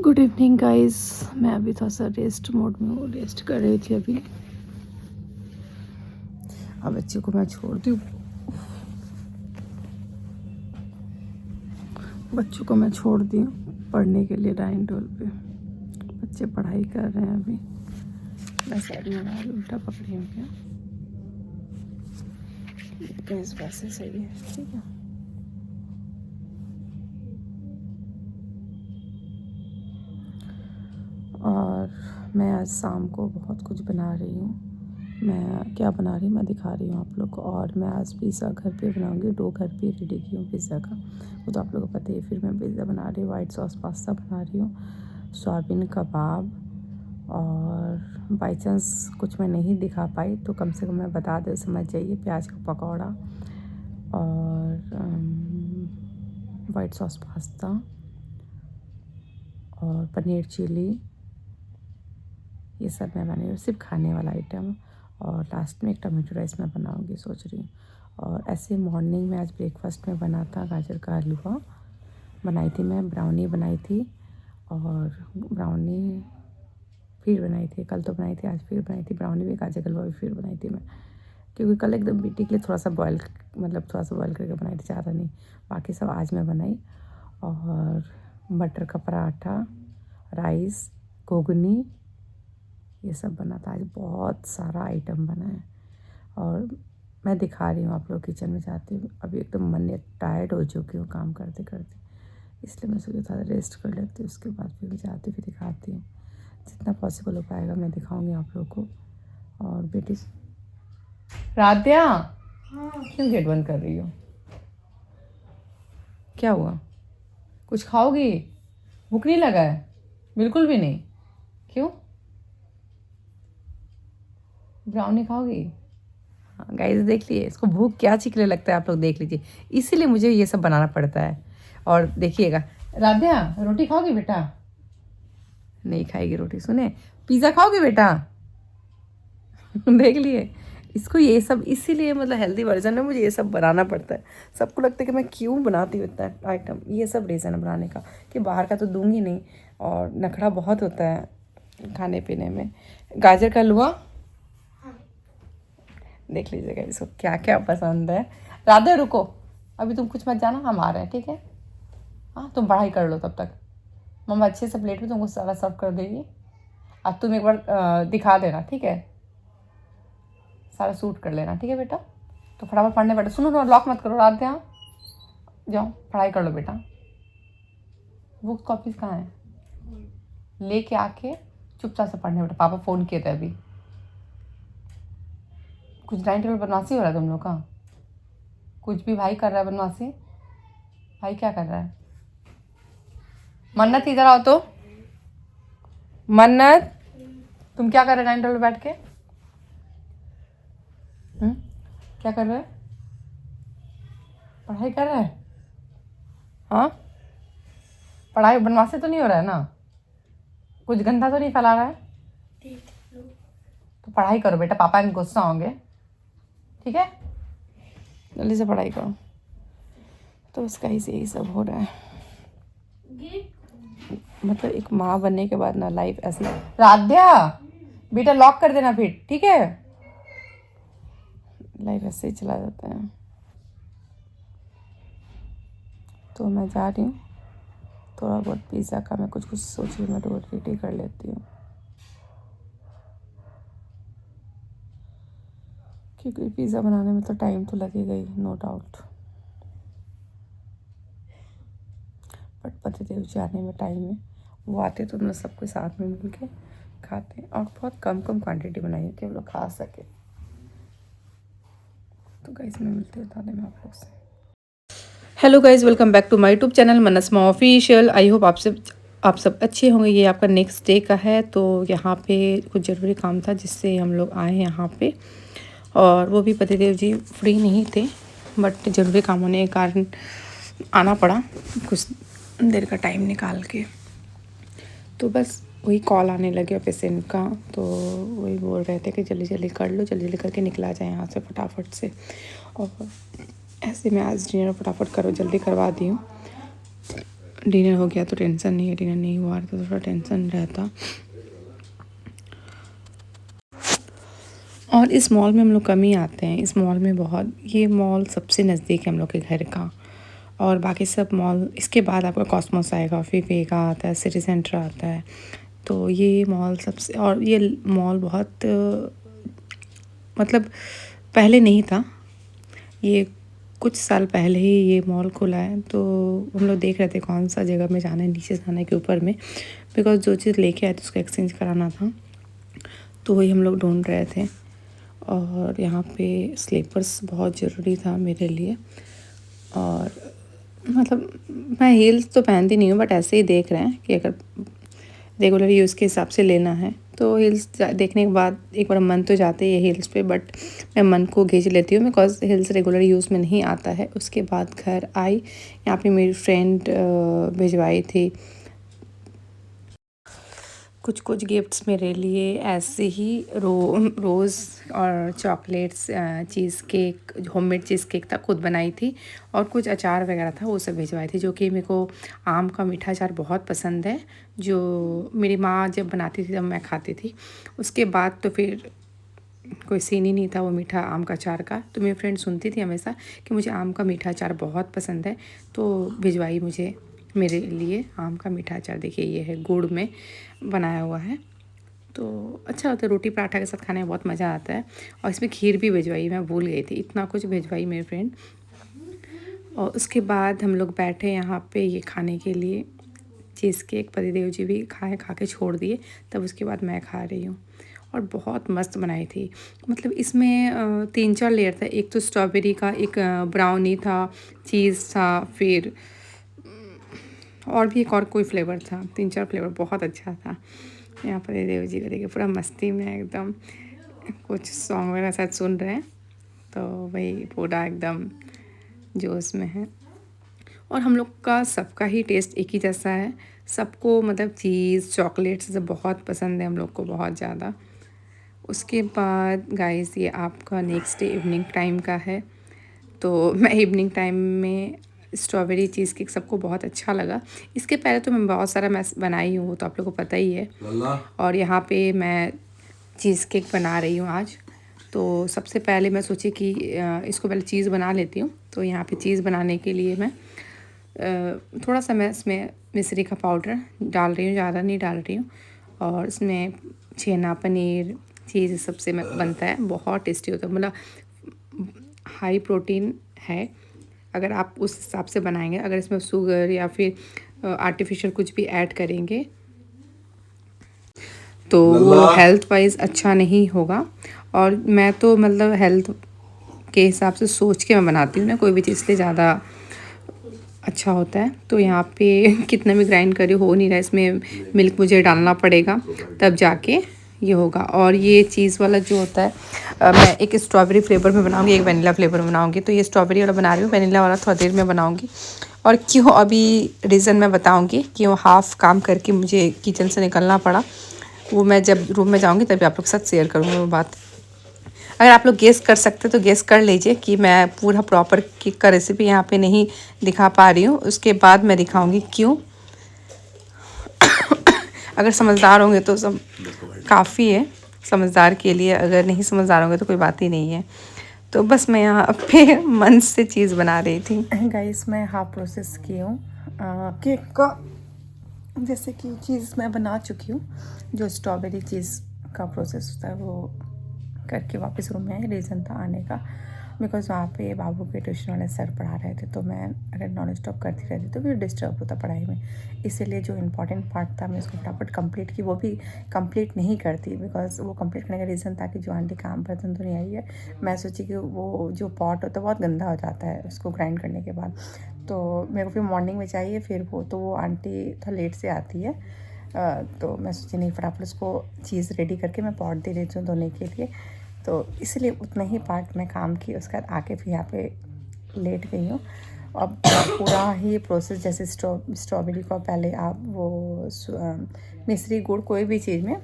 Good evening guys. मैं अभी थोड़ा सा रेस्ट मोड में हूँ, रेस्ट कर रही थी अभी। अब बच्चे को मैं छोड़ती हूँ, बच्चों को मैं छोड़ दी हूँ पढ़ने के लिए डाइनिंग टेबल पे। बच्चे पढ़ाई कर रहे हैं अभी। मैं साइड में आ रही, उल्टा पकड़ी हूँ क्या? इस वैसे सही है, ठीक है। और मैं आज शाम को बहुत कुछ बना रही हूँ। मैं क्या बना रही हूँ मैं दिखा रही हूँ आप लोग को। और मैं आज पिज़्ज़ा घर पे बनाऊँगी। डो घर पे रेडी की हूँ पिज़्ज़ा का, वो तो आप लोगों को पता ही। फिर मैं पिज़्ज़ा बना रही हूँ, वाइट सॉस पास्ता बना रही हूँ, सोयाबीन कबाब। और बाई चांस कुछ मैं नहीं दिखा पाई तो कम से कम मैं बता दे समझ जाइए, प्याज का पकौड़ा और वाइट सॉस पास्ता और पनीर चिली, ये सब मैं बना रही हूँ, सिर्फ खाने वाला आइटम। और लास्ट में एक टमाटो राइस मैं बनाऊँगी सोच रही हूँ। और ऐसे मॉर्निंग में आज ब्रेकफास्ट में बना था गाजर का हलवा बनाई थी मैं, ब्राउनी बनाई थी। और ब्राउनी फिर बनाई थी, कल तो बनाई थी, आज फिर बनाई थी ब्राउनी भी, गाजर का हलवा भी फिर बनाई थी मैं। क्योंकि कल एकदम बेटी के लिए थोड़ा सा बॉयल करके बनाई थी, ज़्यादा नहीं। बाकी सब आज मैं बनाई। और मटर का पराठा, राइस, घुगनी, ये सब बना था। आज बहुत सारा आइटम बना है और मैं दिखा रही हूँ आप लोग। किचन में जाती हूँ अभी, एकदम मन टायर्ड हो चुकी हूँ काम करते करते, इसलिए मैं सोचा था रेस्ट कर लेती हूँ। उसके बाद फिर मैं जाती फिर दिखाती हूँ, जितना पॉसिबल हो पाएगा मैं दिखाऊंगी आप लोग को। और बेटी राध्या, क्यों गेट बंद कर रही हो? क्या हुआ? कुछ खाओगी? भूख नहीं लगा है? बिल्कुल भी नहीं? क्यों? ब्राउनी खाओगी? हाँ गाइस, देख लिए इसको भूख क्या चिकने लगता है, आप लोग देख लीजिए। इसीलिए मुझे ये सब बनाना पड़ता है। और देखिएगा, राध्या रोटी खाओगी बेटा? नहीं खाएगी रोटी। सुने, पिज़्ज़ा खाओगी बेटा? देख लिए इसको, ये सब इसीलिए मतलब हेल्दी वर्जन में मुझे ये सब बनाना पड़ता है। सबको लगता है कि मैं क्यों बनाती हूँ इतना आइटम, ये सब रीज़न है बनाने का, कि बाहर का तो दूंगी नहीं। और नखरा बहुत होता है खाने पीने में। गाजर का हलवा देख लीजिएगा, इसको क्या क्या पसंद है। राधे रुको, अभी तुम कुछ मत जाना, हम आ रहे हैं, ठीक है? हाँ तुम पढ़ाई कर लो तब तक, मम्मा अच्छे से प्लेट में तुमको सारा सर्व कर देगी। अब तुम एक बार दिखा देना, ठीक है? सारा सूट कर लेना, ठीक है बेटा? तो फटाफट पढ़ने बैठो। सुनो, लॉक मत करो, रात यहाँ जाओ, पढ़ाई कर लो बेटा। बुक कॉपीज कहाँ है? लेके आके चुपचाप से पढ़ने बैठो। पापा फ़ोन किए थे अभी। कुछ डाइनिंग टेबल बदमाशी हो रहा है तुम लोग का? कुछ भी भाई कर रहा है बदमाशी? भाई क्या कर रहा है? मन्नत इधर आओ तो। मन्नत, तुम क्या कर रहे हो डाइनिंग टेबल पर बैठ के? क्या कर रहे हो? पढ़ाई कर रहा है? हाँ, पढ़ाई बदमाशी तो नहीं हो रहा है ना? कुछ गंदा तो नहीं फैला रहा है? तो पढ़ाई करो बेटा, पापा इनके गुस्सा होंगे, ठीक है? जल्दी से पढ़ाई करो। तो उसका ही यही सब हो रहा है। मतलब एक माँ बनने के बाद ना लाइफ ऐसी। राध्या बेटा लॉक कर देना फिर, ठीक है? लाइफ ऐसे ही चला जाता है। तो मैं जा रही हूँ, थोड़ा बहुत पिज़्ज़ा का मैं कुछ सोच रही हूँ, मैं डो रेडी कर लेती हूँ, क्योंकि पिज़्ज़ा बनाने में तो टाइम तो लगेगा ही, नो डाउट। बट पतिदेव जी आने में टाइम है, वो आते तो मैं सबके साथ में मिल के खाते हैं। और बहुत कम क्वांटिटी बनाई है कि हम लोग खा सके। तो गाइस मैं मिलती हूँ ताले में आप लोग से। Hello guys, welcome back to my YouTube channel मनस्मा ऑफिशियल। आई होप आप सब अच्छे होंगे। ये आपका नेक्स्ट डे का है, तो यहाँ पे कुछ ज़रूरी काम था जिससे हम लोग आए हैं यहाँ पे। और वो भी पतिदेव जी फ्री नहीं थे, बट ज़रूरी काम होने के कारण आना पड़ा कुछ देर का टाइम निकाल के। तो बस वही कॉल आने लगे पेशेंट का, तो वही बोल रहे थे कि जल्दी जल्दी कर लो, जल्दी जल्दी करके निकला जाए यहाँ से फटाफट से। और ऐसे मैं आज डिनर फटाफट करो जल्दी करवा दी हूँ। डिनर हो गया तो टेंशन नहीं है, डिनर नहीं हुआ तो थोड़ा टेंशन रहता। और इस मॉल में हम लोग कम ही आते हैं। इस मॉल में बहुत, ये मॉल सबसे नज़दीक है हम लोग के घर का। और बाकी सब मॉल, इसके बाद आपका कॉस्मोस आएगा, फिर वेगा आता है, सिटी सेंटर आता है। तो ये मॉल सबसे, और ये मॉल बहुत मतलब पहले नहीं था, ये कुछ साल पहले ही ये मॉल खुला है। तो हम लोग देख रहे थे कौन सा जगह में जाना है, नीचे जाना है कि ऊपर में, बिकॉज जो चीज़ लेके आए थे उसको एक्सचेंज कराना था, तो वही हम लोग ढूंढ रहे थे। और यहाँ पे स्लीपर्स बहुत ज़रूरी था मेरे लिए। और मतलब मैं हील्स तो पहनती नहीं हूँ, बट ऐसे ही देख रहे हैं कि अगर रेगुलर यूज़ के हिसाब से लेना है तो हील्स देखने के बाद एक बार मन तो जाते ही है हील्स पे, बट मैं मन को खींच लेती हूँ बिकॉज हील्स रेगुलर यूज़ में नहीं आता है। उसके बाद घर आई, यहाँ पे मेरी फ्रेंड भिजवाई थी कुछ कुछ गिफ्ट्स मेरे लिए, ऐसे ही रोज़ और chocolates, cheese cake, homemade cheese cake था, खुद बनाई थी। और कुछ अचार वगैरह था, वो सब भिजवाए थे, जो कि मेरे को आम का मीठा अचार बहुत पसंद है, जो मेरी माँ जब बनाती थी तब मैं खाती थी। उसके बाद तो फिर कोई सीन ही नहीं था वो मीठा आम का अचार का। तो मेरी फ्रेंड सुनती थी हमेशा कि मुझे आम का मीठा अचार बहुत पसंद है, तो भिजवाई मुझे मेरे लिए आम का मीठा अचार। देखिए ये है, गुड़ में बनाया हुआ है, तो अच्छा होता है, रोटी पराठा के साथ खाने में बहुत मज़ा आता है। और इसमें खीर भी भिजवाई, मैं भूल गई थी, इतना कुछ भिजवाई मेरी फ्रेंड। और उसके बाद हम लोग बैठे यहाँ पे ये खाने के लिए, चीज़ केक पतिदेव जी भी खाए, खा के छोड़ दिए, तब उसके बाद मैं खा रही हूँ। और बहुत मस्त बनाई थी, मतलब इसमें 3-4 लेयर था। एक तो स्ट्रॉबेरी का, एक ब्राउनी था, चीज़ था, फिर और भी एक और कोई फ्लेवर था, 3-4 फ्लेवर, बहुत अच्छा था। यहाँ पर देव जी को देखिए पूरा मस्ती में एकदम, कुछ सॉन्ग वगैरह शायद सुन रहे हैं, तो वही पूरा एकदम जोश में है। और हम लोग का सबका ही टेस्ट एक ही जैसा है, सबको मतलब चीज़ चॉकलेट्स सब बहुत पसंद है हम लोग को, बहुत ज़्यादा। उसके बाद गाइस ये आपका नेक्स्ट डे इवनिंग टाइम का है। तो मैं इवनिंग टाइम में स्ट्रॉबेरी चीज़ केक सबको बहुत अच्छा लगा। इसके पहले तो मैं बहुत सारा मैं बनाई हूँ, तो आप लोगों को पता ही है। और यहाँ पे मैं चीज़ केक बना रही हूँ आज। तो सबसे पहले मैं सोची कि इसको पहले चीज़ बना लेती हूँ। तो यहाँ पे चीज़ बनाने के लिए मैं थोड़ा सा मैं इसमें मिश्री का पाउडर डाल रही हूँ, ज़्यादा नहीं डाल रही हूँ। और इसमें छेना, पनीर, चीज़ सबसे बनता है, बहुत टेस्टी होता है, मतलब हाई प्रोटीन है अगर आप उस हिसाब से बनाएंगे। अगर इसमें शुगर या फिर आर्टिफिशियल कुछ भी ऐड करेंगे तो वो हेल्थ वाइज अच्छा नहीं होगा। और मैं तो मतलब हेल्थ के हिसाब से सोच के मैं बनाती हूँ ना कोई भी चीज़, इसलिए ज़्यादा अच्छा होता है। तो यहाँ पे कितना भी ग्राइंड करी हो नहीं रहा, इसमें मिल्क मुझे डालना पड़ेगा तब जाके ये होगा। और ये चीज़ वाला जो होता है मैं एक स्ट्रॉबेरी फ्लेवर में बनाऊंगी, एक वनीला फ्लेवर में बनाऊंगी। तो ये स्ट्रॉबेरी वाला बना रही हूँ, वनीला वाला थोड़ा देर में बनाऊंगी। और क्यों अभी रीज़न मैं बताऊंगी, क्यों हाफ़ काम करके मुझे किचन से निकलना पड़ा, वो मैं जब रूम में जाऊंगी तभी आप लोग के साथ शेयर करूँगी वो बात। अगर आप लोग गेस कर सकते तो गेस कर लीजिए कि मैं पूरा प्रॉपर केक का रेसिपी यहाँ पे नहीं दिखा पा रही हूँ, उसके बाद मैं दिखाऊंगी क्यों। अगर समझदार होंगे तो सब काफ़ी है समझदार के लिए, अगर नहीं समझदार होंगे तो कोई बात ही नहीं है। तो बस मैं यहाँ पे मन से चीज़ बना रही थी। गाइस मैं हाफ प्रोसेस की हूँ केक का, जैसे कि चीज़ मैं बना चुकी हूँ। जो स्ट्रॉबेरी चीज़ का प्रोसेस होता है वो करके वापस रूम में रीज़न था आने का, बिकॉज़ वहाँ पे बाबू के ट्यूशन वाले सर पढ़ा रहे थे, तो मैं अगर नॉन स्टॉप करती रहती तो फिर डिस्टर्ब होता पढ़ाई में। इसीलिए जो इम्पोर्टेंट पार्ट था मैं उसको फटाफट कंप्लीट की, वो भी कंप्लीट नहीं करती बिकॉज़ वो कंप्लीट करने का रीज़न था कि जो आंटी काम बर्तन तो नहीं आई है, मैं सोची कि वो जो पॉट होता है बहुत गंदा हो जाता है उसको ग्राइंड करने के बाद, तो मेरे को फिर मॉर्निंग में चाहिए। फिर वो आंटी थोड़ा लेट से आती है, तो मैं सोची नहीं फटाफट उसको चीज़ रेडी करके मैं पॉट दे देती हूँ धोने के लिए। तो इसलिए उतना ही पार्ट मैं काम की, उसके बाद आके फिर यहाँ पे लेट गई हूँ। अब पूरा ही प्रोसेस, जैसे स्ट्रॉबेरी को पहले आप वो मिश्री गुड़ कोई भी चीज़ में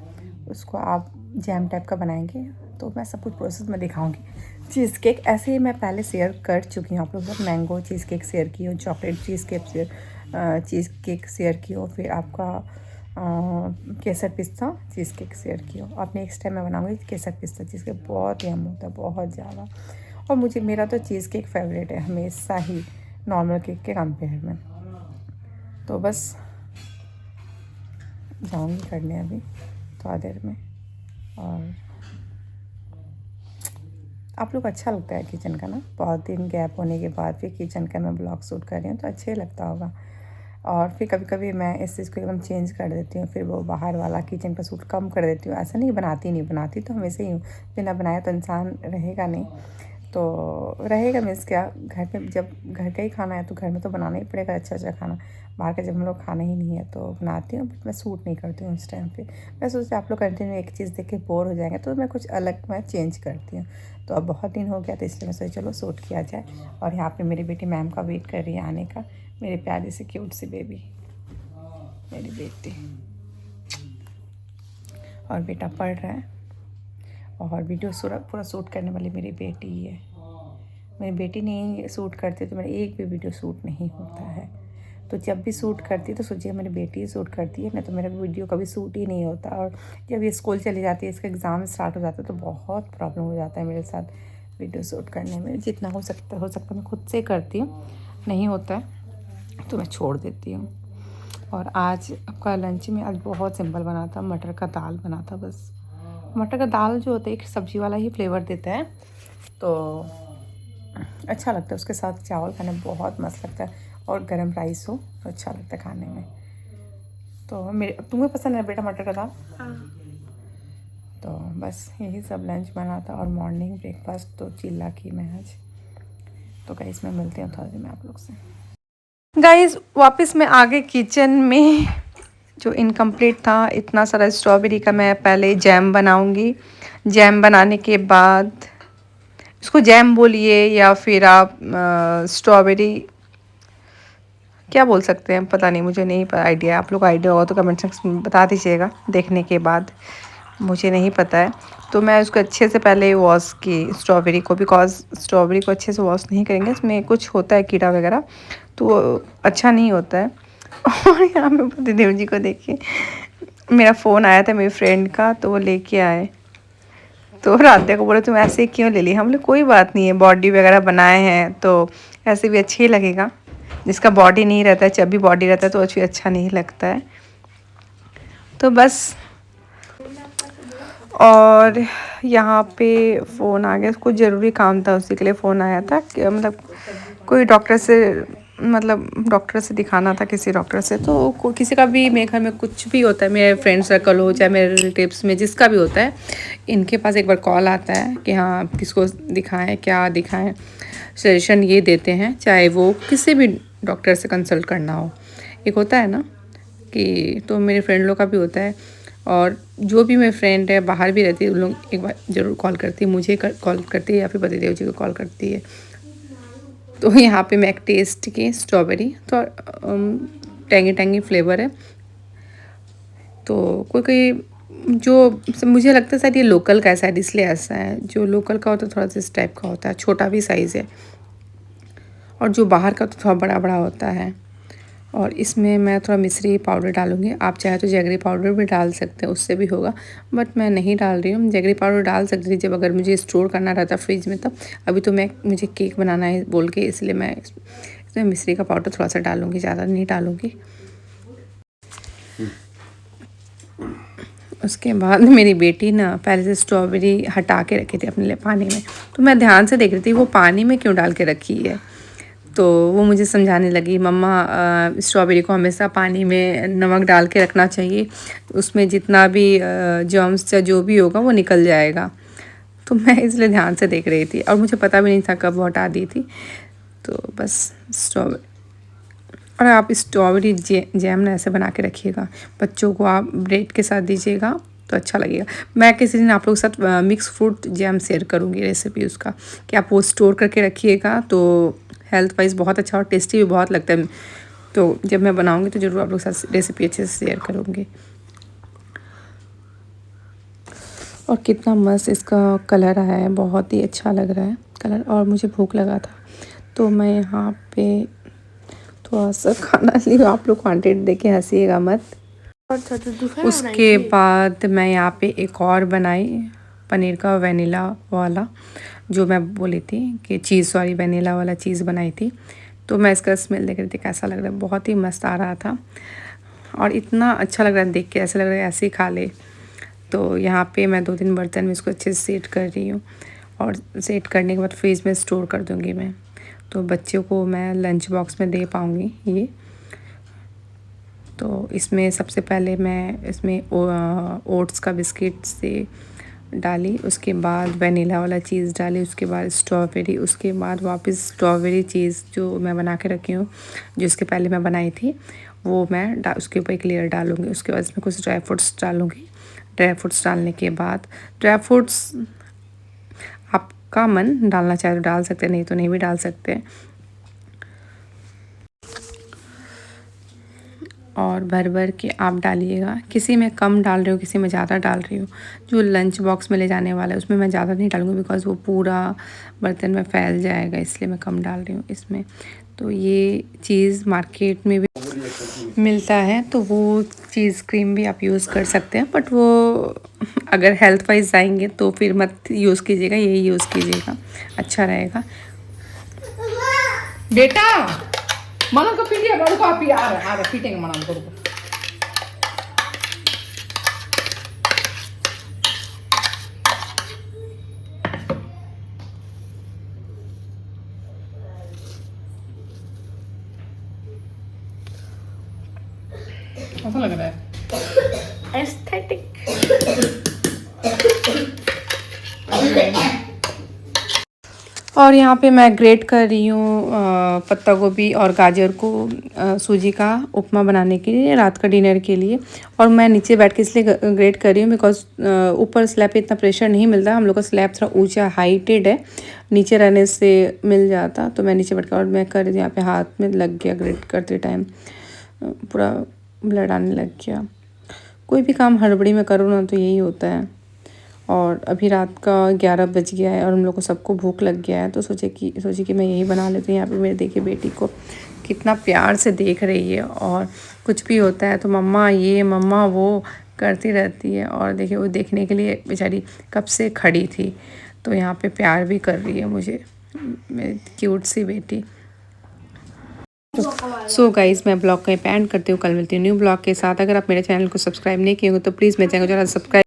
उसको आप जैम टाइप का बनाएंगे, तो मैं सब कुछ प्रोसेस में दिखाऊंगी। चीज़ केक ऐसे ही मैं पहले शेयर कर चुकी हूँ आप लोगों के साथ, मैंगो चीज़ केक शेयर की हूँ, chocolate cheese cake share cheese cake share की हो, फिर आपका केसर पिस्ता चीज़ केक शेयर की हो। अब नेक्स्ट टाइम मैं बनाऊँगी केसर पिस्ता चीज़ केक, बहुत यम होता है, बहुत ज़्यादा। और मुझे मेरा तो चीज़ केक फेवरेट है हमेशा ही नॉर्मल केक के कंपेयर में। तो बस जाऊँगी करने अभी थोड़ा देर में। और आप लोग अच्छा लगता है किचन का ना, बहुत दिन गैप होने के बाद फिर किचन का मैं ब्लॉग शूट कर रही हूँ तो अच्छे लगता होगा। और फिर कभी कभी मैं इस चीज़ को एकदम चेंज कर देती हूँ, फिर वो बाहर वाला किचन का शूट कम कर देती हूँ। ऐसा नहीं बनाती तो हमेशा ही हूँ, बिना बनाया तो इंसान रहेगा नहीं। तो रहेगा मीन्स क्या, घर पे जब घर का ही खाना है तो घर में तो बनाना ही पड़ेगा अच्छा अच्छा खाना। बाहर का जब हम लोग खाना ही नहीं है तो बनाती हूँ, बट मैं सूट नहीं करती हूँ उस टाइम पे। मैं सोचती आप लोग कंटिन्यू एक चीज़ देख के बोर हो जाएंगे, तो मैं कुछ अलग मैं चेंज करती हूँ। तो अब बहुत दिन हो गया तो इसलिए मैं सोची चलो शूट किया जाए। और यहाँ पे मेरी बेटी मैम का वेट कर रही है आने का, मेरी प्यारी सी क्यूट सी बेबी, मेरी बेटी। और बेटा पढ़ रहा है और वीडियो पूरा शूट करने वाली मेरी बेटी ही है। मेरी बेटी नहीं शूट करती तो मेरा एक भी वीडियो शूट नहीं होता है। तो जब भी शूट करती है तो सोचिए मेरी बेटी ही शूट करती है, नहीं तो मेरा वीडियो कभी शूट ही नहीं होता। और जब ये स्कूल चली जाती है, इसका एग्ज़ाम स्टार्ट हो जाता है, तो बहुत प्रॉब्लम हो जाता है मेरे साथ वीडियो शूट करने में। जितना हो सकता मैं खुद से करती हूँ, नहीं होता है तो मैं छोड़ देती हूँ। और आज आपका लंच में आज बहुत सिंपल बना था, मटर का दाल बना था बस। मटर का दाल जो होता है एक सब्ज़ी वाला ही फ्लेवर देता है, तो अच्छा लगता है। उसके साथ चावल खाने में बहुत मस्त लगता है, और गरम राइस हो तो अच्छा लगता है खाने में। तो मेरे तुम्हें पसंद है बेटा मटर का दाल? हाँ। तो बस यही सब लंच बना था, और मॉर्निंग ब्रेकफास्ट तो चिल्ला की मैं आज। तो गाइस मैं मिलती हूँ थोड़ी देर में आप लोग से। गाइस वापस मैं आ गई किचन में। जो इनकम्प्लीट था इतना सारा स्ट्रॉबेरी का, मैं पहले जैम बनाऊंगी। जैम बनाने के बाद, इसको जैम बोलिए या फिर आप स्ट्रॉबेरी क्या बोल सकते हैं, पता नहीं, मुझे नहीं आइडिया। आप लोग आइडिया होगा तो कमेंट सेक्शन में बता दीजिएगा देखने के बाद, मुझे नहीं पता है। तो मैं उसको अच्छे से पहले वॉश की स्ट्रॉबेरी को, बिकॉज स्ट्रॉबेरी को अच्छे से वॉश नहीं करेंगे इसमें कुछ होता है कीड़ा वगैरह, तो अच्छा नहीं होता है। और यहाँ पे पतिदेव जी को देखिए, मेरा फ़ोन आया था मेरी फ्रेंड का, तो वो लेके आए। तो राधिका को बोले तुम ऐसे क्यों ले ली? हम लोग कोई बात नहीं है, बॉडी वगैरह बनाए हैं तो ऐसे भी अच्छी लगेगा। जिसका बॉडी नहीं रहता है, जब भी बॉडी रहता है तो अच्छा नहीं लगता है। तो बस, और यहाँ पे फ़ोन आ गया, कुछ ज़रूरी काम था उसी के लिए फ़ोन आया था कि मतलब कोई डॉक्टर से, मतलब डॉक्टर से दिखाना था किसी डॉक्टर से। तो किसी का भी मेरे घर में कुछ भी होता है, मेरे फ्रेंड सर्कल हो चाहे मेरे रिलेटिव्स में जिसका भी होता है, इनके पास एक बार कॉल आता है कि हाँ किसको दिखाएं, क्या दिखाएं, सजेशन ये देते हैं, चाहे वो किसी भी डॉक्टर से कंसल्ट करना हो। एक होता है ना कि, तो मेरे फ्रेंड लोग का भी होता है। और जो भी मेरे फ्रेंड है बाहर भी रहती है, उन लोग एक बार ज़रूर कॉल करती है, मुझे कॉल करती है या फिर पतिदेव जी को कॉल करती है। तो यहाँ पे मैं एक टेस्ट की स्ट्रॉबेरी, तो टेंगी टेंगी फ्लेवर है। तो कोई कोई जो मुझे लगता है शायद ये लोकल का है, शायद इसलिए ऐसा है। जो लोकल का होता है थोड़ा सा इस टाइप का होता है, छोटा भी साइज़ है, और जो बाहर का तो थोड़ा बड़ा बड़ा होता है। और इसमें मैं थोड़ा मिश्री पाउडर डालूँगी, आप चाहे तो जैगरी पाउडर भी डाल सकते हैं, उससे भी होगा, बट मैं नहीं डाल रही हूँ। जैगरी पाउडर डाल सकती थी जब अगर मुझे स्टोर करना रहता फ्रिज में तब। अभी तो मुझे केक बनाना है बोल के, इसलिए मैं इसमें मिश्री का पाउडर थोड़ा सा डालूँगी, ज़्यादा नहीं डालूँगी। उसके बाद मेरी बेटी ना पहले से स्ट्रॉबेरी हटा के रखी थी अपने लिए पानी में, तो मैं ध्यान से देख रही थी वो पानी में क्यों डाल के रखी है। तो वो मुझे समझाने लगी, मम्मा स्ट्रॉबेरी को हमेशा पानी में नमक डाल के रखना चाहिए, उसमें जितना भी जर्म्स या जो भी होगा वो निकल जाएगा। तो मैं इसलिए ध्यान से देख रही थी, और मुझे पता भी नहीं था कब वो हटा दी थी। तो बस स्ट्रॉबेरी, और आप स्ट्रॉबेरी जैम ना ऐसे बना के रखिएगा, बच्चों को आप ब्रेड के साथ दीजिएगा तो अच्छा लगेगा। मैं किसी दिन आप लोगों के साथ मिक्स फ्रूट जैम शेयर करूँगी रेसिपी उसका, कि आप वो स्टोर करके रखिएगा, तो हेल्थ वाइज बहुत अच्छा और टेस्टी भी बहुत लगता है। तो जब मैं बनाऊँगी तो ज़रूर आप लोग के साथ रेसिपी अच्छे से शेयर करूँगी। और कितना मस्त इसका कलर आया है, बहुत ही अच्छा लग रहा है कलर। और मुझे भूख लगा था तो मैं यहाँ पे थोड़ा सा खाना लियो, आप लोग क्वांटिटी देखे हंसीएगा मत। उसके बाद मैं यहाँ पे एक और बनाई पनीर का वेनिला वाला, जो मैं बोली थी कि चीज़, सॉरी वेनिला वाला चीज़ बनाई थी। तो मैं इसका स्मेल देख रही थी कैसा लग रहा है, बहुत ही मस्त आ रहा था और इतना अच्छा लग रहा है देख के, ऐसा लग रहा है ऐसे ही खा ले। तो यहाँ पे मैं 2-3 बर्तन में इसको अच्छे से सेट कर रही हूँ और सेट करने के बाद फ्रीज में स्टोर कर दूँगी मैं, तो बच्चों को मैं लंच बॉक्स में दे पाऊँगी ये। तो इसमें सबसे पहले मैं इसमें ओट्स का बिस्किट से डाली, उसके बाद वेनिला वाला चीज़ डाली, उसके बाद स्ट्रॉबेरी, उसके बाद वापस स्ट्रॉबेरी चीज़ जो मैं बना के रखी हूँ, जो इसके पहले मैं बनाई थी, वो मैं उसके ऊपर एक लेयर डालूँगी। उसके बाद इसमें कुछ ड्राई फ्रूट्स डालूँगी। ड्राई फ्रूट्स डालने के बाद, ड्राई फ्रूट्स आपका मन, डालना चाहे तो डाल सकते, नहीं तो नहीं भी डाल सकते। और भर भर के आप डालिएगा, किसी में कम डाल रही हूँ, किसी में ज़्यादा डाल रही हूँ। जो लंच बॉक्स में ले जाने वाला है उसमें मैं ज़्यादा नहीं डालूँगी, बिकॉज़ वो पूरा बर्तन में फैल जाएगा, इसलिए मैं कम डाल रही हूँ इसमें। तो ये चीज़ मार्केट में भी मिलता है, तो वो चीज़ क्रीम भी आप यूज़ कर सकते हैं, बट वो अगर हेल्थ वाइज जाएंगे तो फिर मत यूज़ कीजिएगा, यही यूज़ कीजिएगा, अच्छा रहेगा। बेटा मना को पीटिए, बड़ू को आप आ रहा पीटेंगे मना को। कैसा लग रहा है? एस्थेटिक। और यहाँ पे मैं ग्रेट कर रही हूँ पत्ता गोभी और गाजर को सूजी का उपमा बनाने के लिए, रात का डिनर के लिए। और मैं नीचे बैठ के इसलिए ग्रेट कर रही हूँ बिकॉज ऊपर स्लैब पे इतना प्रेशर नहीं मिलता, हम लोग का स्लैब थोड़ा ऊंचा हाइटेड है, नीचे रहने से मिल जाता। तो मैं नीचे बैठ कर और मैं कर रही थी, यहाँ पे हाथ में लग गया ग्रेट करते टाइम, पूरा ब्लड आने लग गया। कोई भी काम हड़बड़ी में करो ना तो यही होता है। और अभी रात का 11 बज गया है और हम लोग को सबको भूख लग गया है, तो सोचे कि मैं यही बना लेती हूँ। यहाँ पे मेरे देखिए बेटी को कितना प्यार से देख रही है, और कुछ भी होता है तो मम्मा ये मम्मा वो करती रहती है। और देखिए वो देखने के लिए बेचारी कब से खड़ी थी, तो यहाँ पे प्यार भी कर रही है मुझे, मेरी क्यूट सी बेटी। सो गाइज़ मैं ब्लॉग का एंड करती हूँ, कल मिलती हूँ न्यू ब्लॉग के साथ। अगर आप मेरे चैनल को सब्सक्राइब नहीं किए हो तो प्लीज़ मेरे चैनल को ज़रा सब्सक्राइब